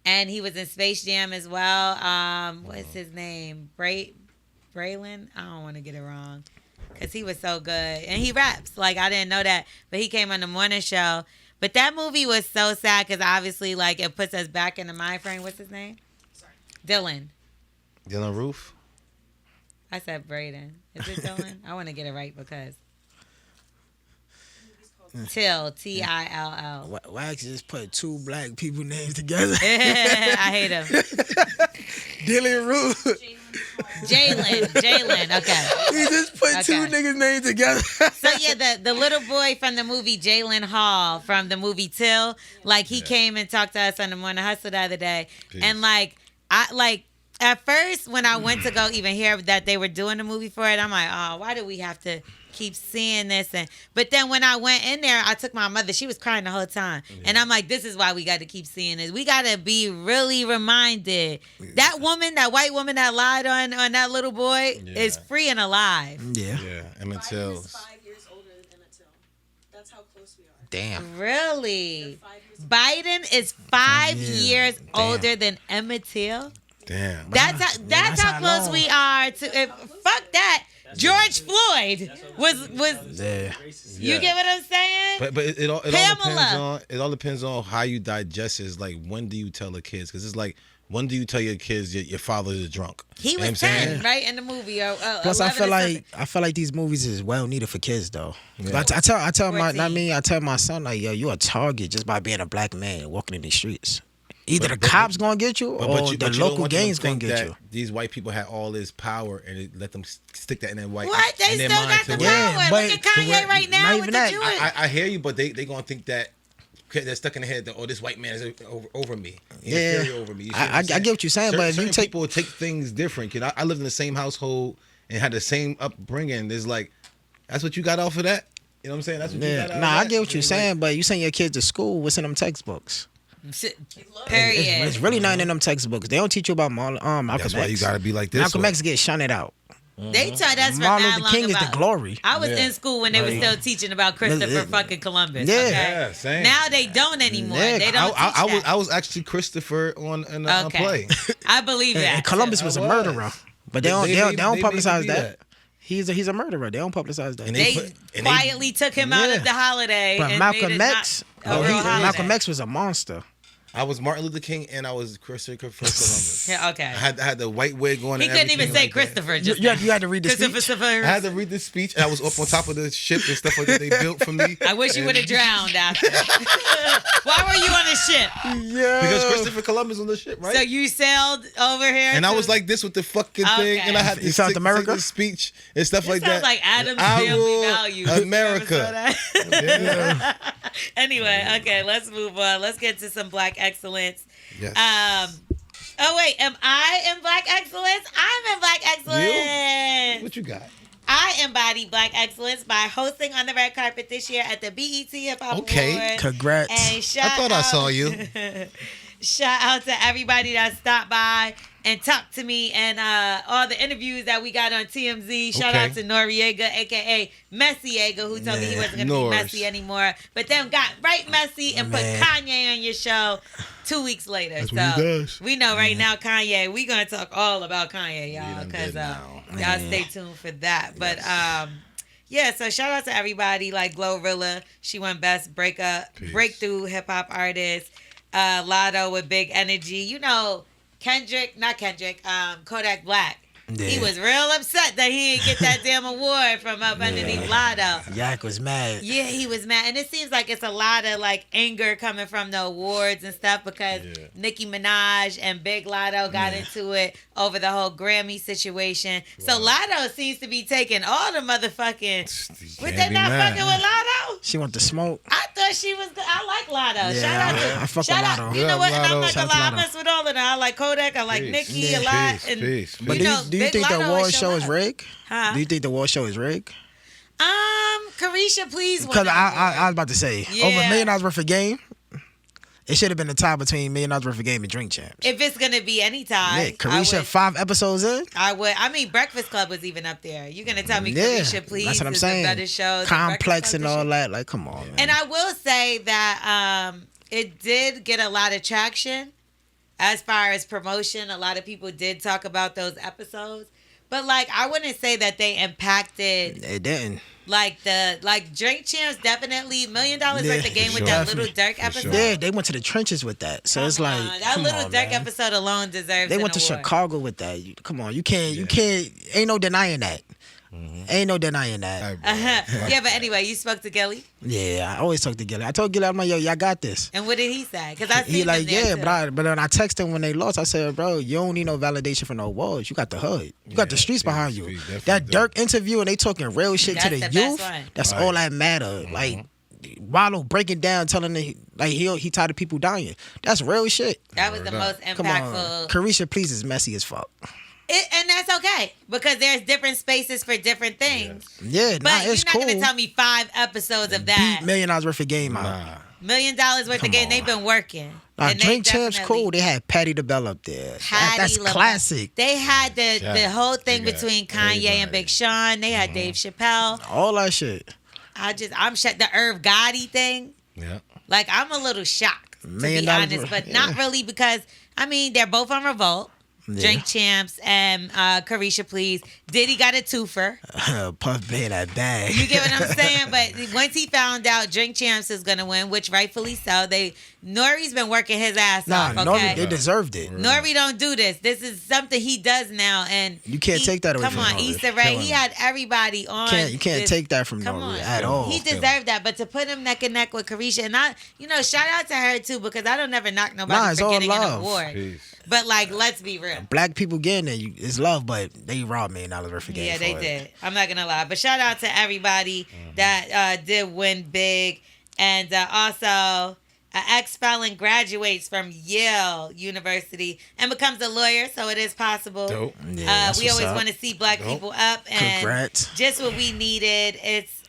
And he was in Space Jam as well. What's his name? Braylon? I don't want to get it wrong. Because he was so good. And he raps. Like, I didn't know that. But he came on the morning show. But that movie was so sad because obviously, like, it puts us back in the mind frame. What's his name? Dylan. Dylan Roof. I said Braden. Is it Dylan? I want to get it right because. Till, T-I-L-L. Wax just put two black people names together. I hate him. Dylan Rue. Jalen. Okay. He just put two niggas' names together. So yeah, the little boy from the movie Jalen Hall from the movie Till, like he came and talked to us on the Morning Hustle the other day, and like at first when I went to go even hear that they were doing the movie for it, I'm like, oh, why do we have to keep seeing this? But then when I went in there, I took my mother. She was crying the whole time, and I'm like, this is why we got to keep seeing this. We got to be really reminded that woman, that white woman that lied on that little boy, is free and alive. Yeah. Emmett Till. Biden is 5 years older than Emmett Till. That's how close we are. Damn. Really? Biden is 5 years older than Emmett Till. Damn. That's how close we are to. Fuck that. George Floyd was. Yeah. You get what I'm saying? But it all depends on how you digest it. It's like, when do you tell the kids? Because it's like, when do you tell your kids your father is drunk? He was 10, right, in the movie. Plus, I feel like these movies is well needed for kids though. Yeah. I tell my son, like, yo, you a target just by being a black man walking in these streets. Either the cops gonna get you, or the local gangs gonna get you. These white people had all this power, and it let them stick that in their white. What? They still got the power. Yeah, look at Kanye right now with the Jewish. I hear you, but they gonna think that they're stuck in the head that, oh, this white man is over me. Inferior over me. I get what you're saying, but if you take people take things different. Cause I lived in the same household and had the same upbringing. There's like, that's what you got off of that. You know what I'm saying? That's what you got out of that. I get what you're saying, but you send your kids to school. What's in them textbooks? Period. It's really nothing in them textbooks. They don't teach you about Malcolm X. That's why you gotta be like this. Malcolm X gets shunted out. They taught us for Martin mad Luther long King about. is the glory. I was in school when they were still teaching about Christopher fucking Columbus. Yeah. Okay? Yeah, same. Now they don't anymore. Yeah. They don't teach that. I was actually Christopher on a play. I believe that. And Columbus was a murderer, but they don't publicize that. He's a murderer. They don't publicize that. And They quietly took him out of the holiday. But and Malcolm made it X, not a real holiday. Malcolm X was a monster. I was Martin Luther King and I was Christopher Columbus. Yeah, okay. I had the white wig on. He and couldn't even say like Christopher. Just You had to read the speech. Christopher. I had to read the speech. And I was up on top of the ship and stuff like that they built for me. I wish you would have drowned after. Why were you on the ship? Yeah. Because Christopher Columbus on the ship, right? So you sailed over here. And I was like this with the fucking thing, and I had to South say America the speech and stuff like sounds that. like Adam's I Family rule Values. America. Yeah. Anyway, okay, let's move on. Let's get to some Black excellence. Yes. Oh wait, am I in Black excellence? I'm in Black excellence. What you got? I embody Black excellence by hosting on the red carpet this year at the BET Hip Hop Awards. Congrats. And I thought I saw you. Shout out to everybody that stopped by and talked to me and all the interviews that we got on TMZ. Shout out to Noriega, a.k.a. Messiega, who told me he wasn't going to be messy anymore. But then got right messy and put Kanye on your show 2 weeks later. That's what he does. We know right now Kanye, we going to talk all about Kanye, y'all, because y'all stay tuned for that. But yeah, so shout out to everybody like Glorilla. She won Best Breakthrough Hip Hop Artist. Lotto with Big Energy. You know, Kodak Black. Yeah. He was real upset that he didn't get that damn award from up underneath Lotto. Yak was mad. Yeah, he was mad. And it seems like it's a lot of like anger coming from the awards and stuff because Nicki Minaj and Big Lotto got into it over the whole Grammy situation. Wow. So Lotto seems to be taking all the motherfucking... Was they not fucking with Lotto? She want to smoke. I thought she was good. I like Lotto. Yeah, shout out to... I fuck with Lotto. You know what? And I'm not Shout gonna lie. out to I mess with all of them. I like Kodak. I like Nicki a lot. Peace. But do you think the award show is rigged? Huh? Do you think the award show is rigged? Carisha, please. Because I was about to say, over $1 million worth of game, it should have been a tie between $1 million worth of game and Drink Champs. If it's going to be any tie. Yeah, Carisha, 5 episodes in? I would. I mean, Breakfast Club was even up there. You're going to tell me Carisha, please, that's what I'm is saying. a better show. Complex and all that. Like, come on, man. And I will say that it did get a lot of traction as far as promotion. A lot of people did talk about those episodes. But, like, I wouldn't say that they impacted... It didn't. Like, Drink Champs definitely $1 million worth of game with that Little Dirk episode. Yeah, they went to the trenches with that. So it's like... That Little Dirk episode alone deserves They went to award. Chicago with that. Come on, you can't... Ain't no denying that. Ain't no denying that. Yeah, but anyway, you spoke to Gilly, Yeah, I always talk to Gilly. I told Gilly, I'm like, yo, y'all got this. and what did he say? Because I He seen like, him there yeah, too. but then I texted him when they lost. I said, bro, you don't need no validation from no walls. You got the hood. You got the streets behind you. That Dirk interview and they talking real shit to the That's the best youth. one. That's all that matter. Like Wallow breaking down, telling the, like he tired of people dying. That's real shit. That was the most Come on, impactful. Carisha, please, is messy as fuck. And that's okay because there's different spaces for different things. Yeah, But nah, you're it's not cool. gonna tell me 5 episodes of that. Beat $1 million worth of game out. Nah. $1 million worth of game. They've been working. Nah, And they Drink Champs definitely- cool. They had Patty DeBell up there. Patty That's LaBelle. classic. They had the whole thing They got between Kanye and everybody. Big Sean. They had Dave Chappelle. All that shit. I'm shut. The Irv Gotti thing. Yeah. Like I'm a little shocked to $1 million be honest, worth, but yeah. not really because I mean they're both on Revolt. Yeah. Drink Champs and Carisha Please. Diddy got a twofer. Puff pay that bag. You get what I'm saying? But once he found out Drink Champs is gonna win, which rightfully so, Nori's been working his ass off. No, Okay, they deserved it. Nori don't do this. This is something he does now, and You can't take that away Come from on, Nori. Issa Rae. Come He on. had everybody on. You can't this- take that from Come Nori on. at all. He deserved that, but to put him neck and neck with Carisha, and shout out to her too because I don't never knock nobody Nah, it's for all getting an love. award. Peace. But like, let's be real. Black people getting it, it's love, but they robbed $1 million worth of game. Yeah, for they it. did. I'm not gonna lie, but shout out to everybody that did win big, and also. An ex-felon graduates from Yale University and becomes a lawyer, so it is possible. Dope. Yeah, that's We what's always up. want to see black Dope. people up, and Congrats. just what we needed. It's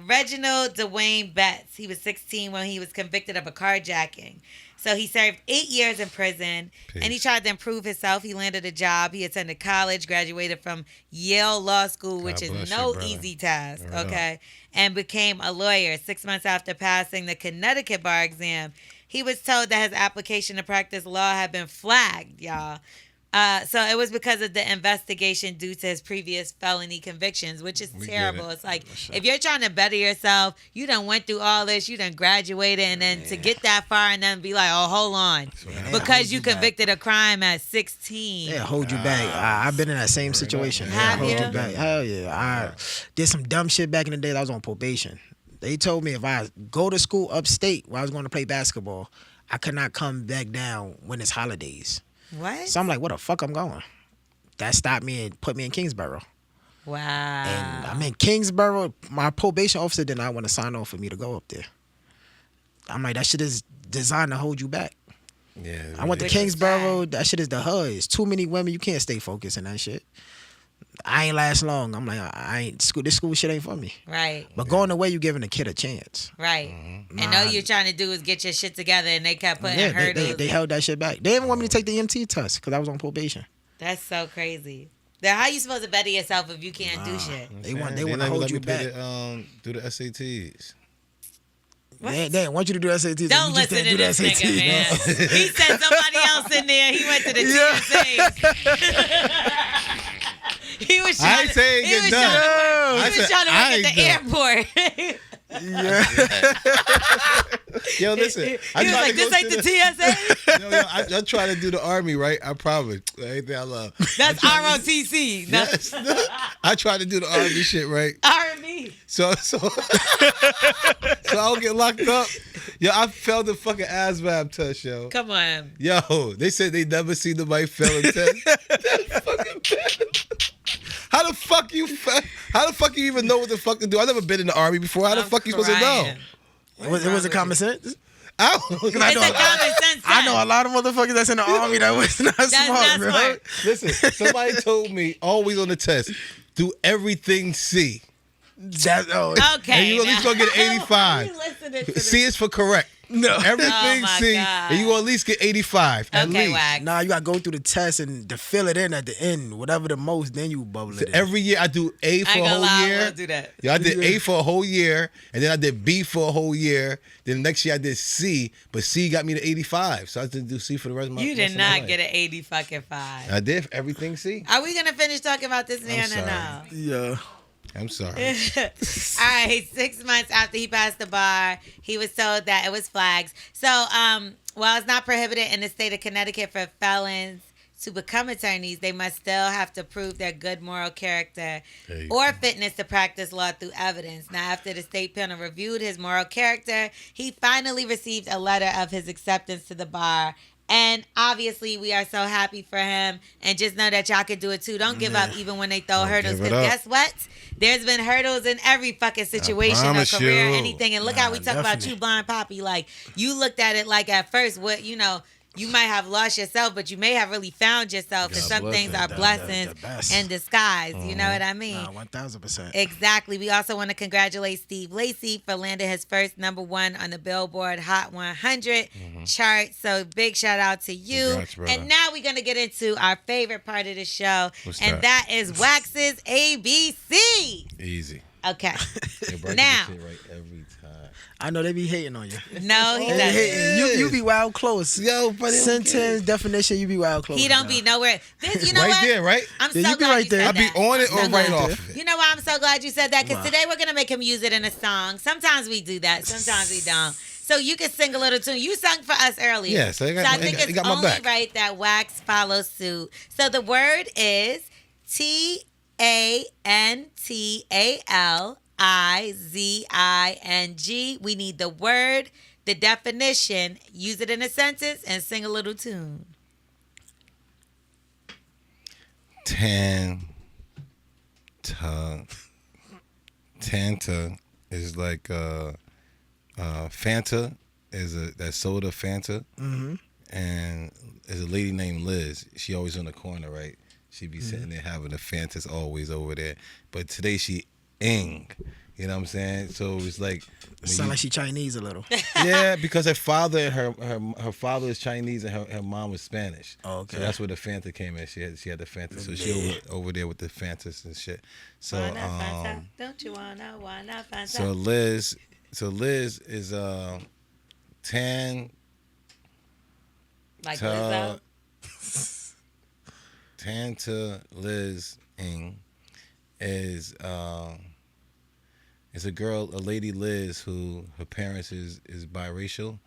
Reginald Dwayne Betts. He was 16 when he was convicted of a carjacking. So he served 8 years in prison, and he tried to improve himself. He landed a job. He attended college, graduated from Yale Law School, which God is bless you, no brother. easy task, Word up. okay? And became a lawyer. 6 months after passing the Connecticut bar exam, he was told that his application to practice law had been flagged, y'all. So it was because of the investigation due to his previous felony convictions, which is We get terrible. it. It's like, if you're trying to better yourself, you done went through all this, you done graduated, and then to get that far and then be like, oh, hold on. Because you convicted a crime at 16. Yeah, hold you back. I've been in that same situation. Have hold you? you back. Hell yeah. I did some dumb shit back in the day. I was on probation. They told me if I go to school upstate where I was going to play basketball, I could not come back down when it's holidays. What? So I'm like, where the fuck I'm going? That stopped me and put me in Kingsborough. Wow. And I'm in Kingsborough. My probation officer did not want to sign off for me to go up there. I'm like, that shit is designed to hold you back. Yeah. I went to Which is Kingsborough. sad. That shit is the hood. It's too many women. You can't stay focused in that shit. I ain't last long. I'm like, I ain't school. This school shit ain't for me. Right. But going away, you giving a kid a chance. Right. And all you're trying to do is get your shit together, and they kept putting Yeah, hurdles. they held that shit back. They didn't want me to take the EMT test because I was on probation. That's so crazy. Then how you supposed to better yourself if you can't do shit? They want to not even hold let you me back. do the SATs. They didn't want you to do SATs. Don't you just listen didn't to do this the nigga, man. SATs. He said somebody else in there. He went to the Yeah. TSA. He was I trying ain't to, saying he get was done. trying to, I he was said, trying to I work at ain't the airport. Yo, listen. He I was tried like, to go this ain't to the TSA? I try to do the Army, right? I promise. Anything I love. That's ROTC. No, Yes. I tried to do the Army shit, right? R&B. So I don't get locked up. Yo, I failed the fucking ASVAB test, yo. Come on. Yo, they said they never seen nobody fail a test. That's fucking bad. How the fuck you even know what the fuck to do? I never been in the Army before. How the I'm fuch you supposed to know? crying. It was a common sense. I don't know. It's a common sense. I know a lot of motherfuckers that's in the army that was not smart, not bro. smart. Listen, somebody told me always on the test, do everything C. Okay. And you at least gonna get an 85. You listening to this? C is for correct. No. Everything Oh my C, God. and you gonna at least get 85. At Okay, least. Wax. Nah, you gotta go through the test and to fill it in at the end, whatever the most, then you bubble it in. Every year I do A I for ain't a gonna whole lie, I year. will do that. Yeah, I did A for a whole year, and then I did B for a whole year. Then the next year I did C, but C got me to 85. So I had to do C for the rest of my You rest did of my not life. get an 80 fucking 5. I did everything C. Are we gonna finish talking about this man or sorry. no? Yeah. I'm sorry. All right, 6 months after he passed the bar, he was told that it was flags. So, while it's not prohibited in the state of Connecticut for felons to become attorneys, they must still have to prove their good moral character Hey. or fitness to practice law through evidence. Now, after the state panel reviewed his moral character, he finally received a letter of his acceptance to the bar. And obviously, we are so happy for him. And just know that y'all can do it too. Don't give up even when they throw Don't hurdles. give it Because up. guess what? There's been hurdles in every fucking situation or promise career, you. anything. And look how we talk about definitely. you, Blind Papi. Like, you looked at it like at first, what, you know, you might have lost yourself, but you may have really found yourself. And God some bless things it. are The blessings best. in disguise. You know what I mean? Nah, 1000%. Exactly. We also want to congratulate Steve Lacy for landing his first #1 on the Billboard Hot 100 chart. So big shout out to you. Congrats, brother. And now we're going to get into our favorite part of the show. What's and that? that is Wax's ABC. Easy. Okay. Yo, bro, I get Now. this shit right every time. I know they be hating on you. No, he They be doesn't. hating. You be wild close. Yo, but Sentence, definition, you be wild close. He don't be nowhere. This, you know right what? there, right? I'm Yeah, so you be glad right you there. said I be that. on it or I'm right not off there. of it. You know why I'm so glad you said that? Because Wow. today we're going to make him use it in a song. Sometimes we do that. Sometimes we don't. So you can sing a little tune. You sung for us earlier. Yes, I got- so I I think got- it's you got my only back. right that Wax follows suit. So the word is TANTALIZING. We need the word, the definition, use it in a sentence, and sing a little tune. Tanta is like Fanta is that soda Fanta, and there's a lady named Liz. She always on the corner, right? She be sitting there having the Fantas always over there, but today she ing. You know what I'm saying? So it's like It sound like she Chinese a little. yeah, because her father and her father is Chinese and her mom was Spanish. Oh, okay. So that's where the Fanta came in. She had the Fanta. So she over there with the Fantas and shit. So Wanna Fanta? Don't you wanna Fanta? so Liz is tan Like to Lizzo? Tanta Liz Ing is a girl, a lady Liz who her parents is biracial.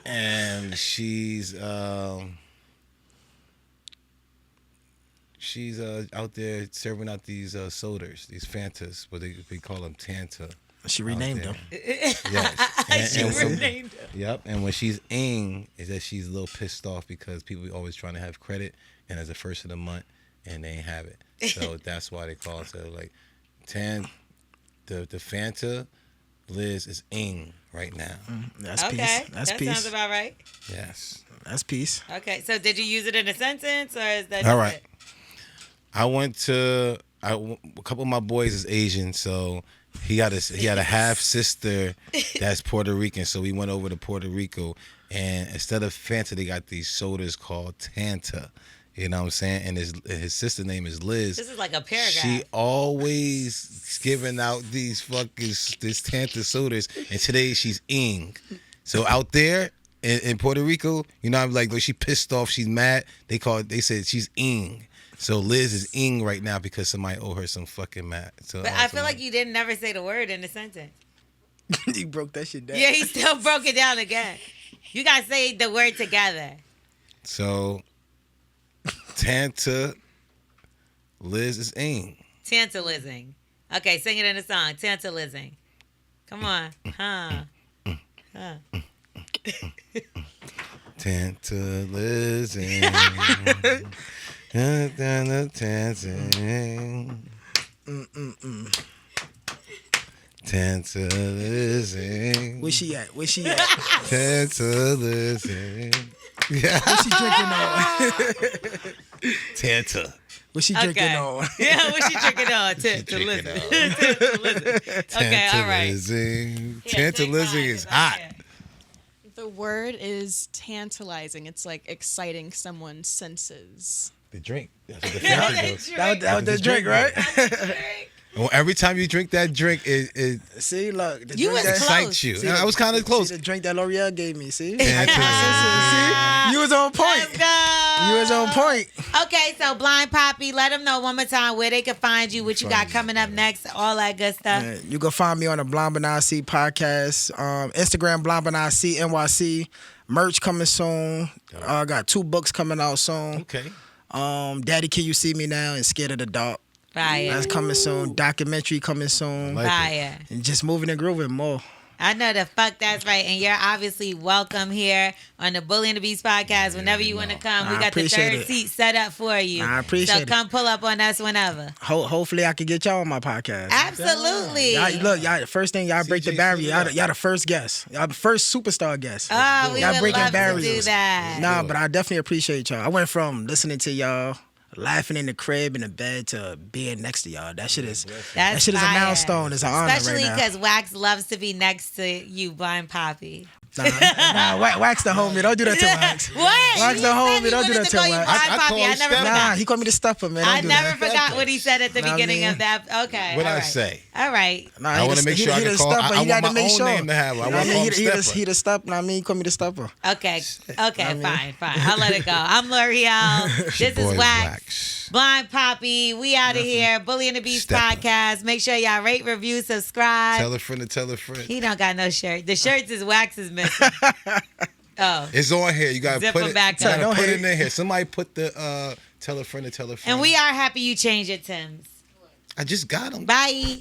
And she's out there serving out these sodas, these Fantas, but they call them Tanta. She renamed there. them. Yes. She when- renamed her. Yep. And when she's ing, is that she's a little pissed off because people always trying to have credit, and it's the first of the month, and they ain't have it. So that's why they call it. So like, the Fanta, Liz is ing right now. That's Okay, peace. That's that peace. sounds about right. Yes. That's peace. Okay, so did you use it in a sentence, or is that All just right. it? A couple of my boys is Asian, so he had a half sister that's Puerto Rican, so we went over to Puerto Rico, and instead of Fanta, they got these sodas called Tanta. You know what I'm saying? And his sister name is Liz. This is like a paragraph. She always giving out these this Tanta sodas, and today she's ing. So out there in Puerto Rico, you know, I'm like, she pissed off, she's mad. They said she's ing. So Liz is ing right now because somebody owe her some fucking mad. So But I feel like you didn't never say the word in the sentence. You broke that shit down. Yeah, he still broke it down again. You gotta say the word together. So Tanta Liz is ing. Tantalizing. Okay, sing it in a song. Tantalizing. Come on. Huh. Tantalizing. Tantalizing. Tantalizing. Where she at? Where she at? Tantalizing. Yeah. What she drinking on? Tanta. What she drinking on? Yeah, what she drinking on? Tantalizing. Okay, all right. Tantalizing. Yeah, sing Tantalizing mine, is 'cause I hot. can't. The word is tantalizing. It's like exciting someone's senses. The drink. That's what the Yeah, Fanta that does. drink. That was the drink, right? That's the drink. Well, every time you drink that drink, it See, look. The You drink was that, close. excites you. See, I was kind of close. See the drink that L'Oreal gave me. See? Yeah, See? You was on point. Let's go. You was on point. Okay, so Blind Papi, let them know one more time where they can find you, what you got coming up next, all that good stuff. You can find me on the Blind Papi podcast, Instagram Blind Papi NYC. Merch coming soon. I got 2 books coming out soon. Okay. Daddy, Can You See Me Now? And Scared of the Dark. Fire. That's coming soon. Documentary coming soon. Like it. Fire. And just moving and grooving more. I know the fuck that's right. And you're obviously welcome here on the Bully and the Beast podcast whenever you want to come. We I got the appreciate third it. seat set up for you. I appreciate so it. come pull up on us whenever. Hopefully I can get y'all on my podcast. Absolutely. Y'all, the first thing y'all break the CJ, barrier. Y'all the first guest. Y'all the first superstar guest. Oh, we y'all would breaking love to do barriers. that. Nah, but I definitely appreciate y'all. I went from listening to y'all, laughing in the crib in the bed to being next to y'all. That shit is That's that shit is a fire. milestone. It's an honor Especially right now. because Wax loves to be next to you, Blind Papi. Nah, Wax the homie. Don't do that to Wax. What? Wax the He said homie. he Don't do wanted that to to call you Wax. Blind I Papi. call I him never Stepper. forgot. Nah, he called me the stepper, man. Don't I do never that. forgot what he said at the Nah, beginning man. of that. Okay. What'd all I right. say? All right. Nah, I he want to the- make he sure I the can call. stepper. I He got want to my make own sure. name to have. I You know want what to call him He Stepper. the stepper. I mean, he called me the stepper. Okay. Okay. Fine. I'll let it go. I'm L'Oreal. This is Boy, Wax. Blind Papi. We out of here. Bully and the Beast Stepper. podcast. Make sure y'all rate, review, subscribe. Tell a friend to tell a friend. He don't got no shirt. The shirts is Wax is missing. Oh. It's on here. You gotta Zip put them it. back You up. gotta Don't put hate. it in here. Somebody put the tell a friend to tell a friend. And we are happy you changed it, Tim's. I just got them. Bye.